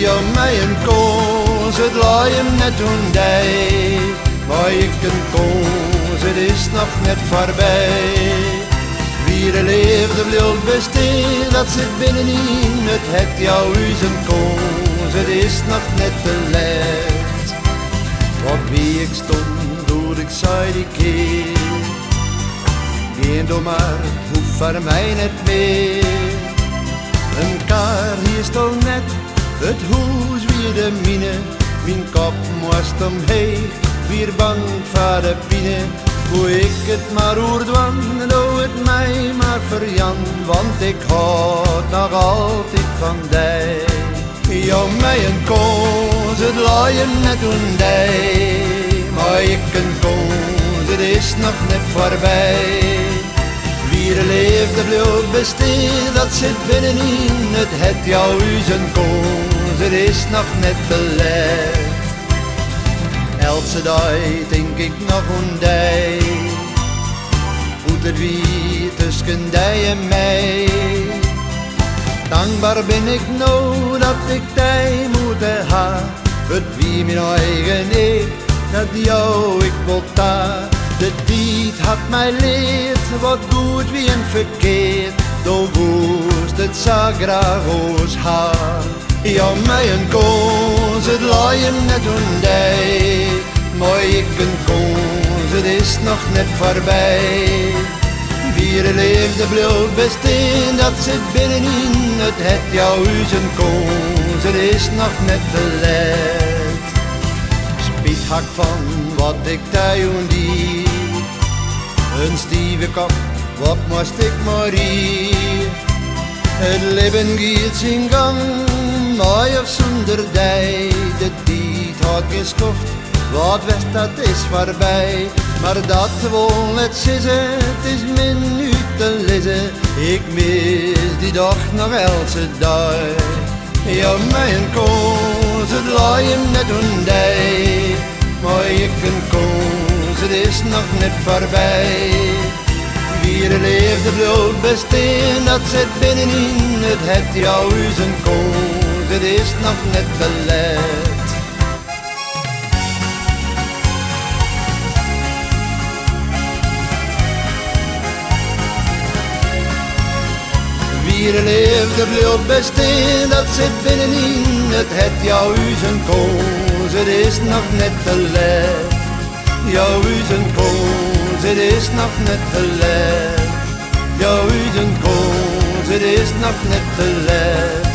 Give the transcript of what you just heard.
jou mij een koos, het laai hem net toen dij. Maar ik een koos, het is nog net voorbij. Wie er leefde bleef besteen, dat zit binnenin. Het het jou is een koos, het is nog net te laat. Op wie ik stond, door ik zei die keer. Geen door maar, hoeft voor mij net meer. Een kar hier stond net, het huis weer de mine. Mijn kop moest omheen, weer bang voor de pine. Hoe ik het maar oerdwan, doe het mij maar verjan. Want ik houd nog altijd van die. Jou mij een koos, het laaien net toen die. Maar ik een koos, het is nog net voorbij. Wie er leefde bleef besteen, dat zit binnenin. Het het jou is een koos, het is nog net te laat. Elke dag denk ik nog aan die. Hoe het wie tussen die en mij. Dankbaar ben ik nou dat ik die moeten ha. Het wie mijn eigen ik, dat jou ik wil ta. De tijd had mij leerd, wat goed wie en verkeerd. Door woest het zo graag ons haar. Jou mij een koos, het laaien net toen die. Maar ik een koos, het is nog net voorbij. Wie er leefde bleef besteen, dat zit binnenin. Het het jou is een koos, het is nog net te laat. Spiet hak van wat ik doen die. Een stieve kop, wat moest ik maar hier. Het leven gaat zijn gang, maar of zonder die. De tijd had geen schoft, wat wist dat is voorbij. Maar dat wil het zitten, het is min nu te lezen. Ik mis die dag nog elke dag. Jou mij een koos, het laaien net toen die. Maar ik een koos, het is nog net voorbij. Wie er leefde bleef besteen, dat zit binnenin. Het het jou is een koos, het is nog net te laat. Wie er leefde bleef besteen, dat zit binnenin. Het het jou is een koos, het is nog net te laat. Jou is een koos, het is nog net te laat. Jou is een koos, het is nog net te laat.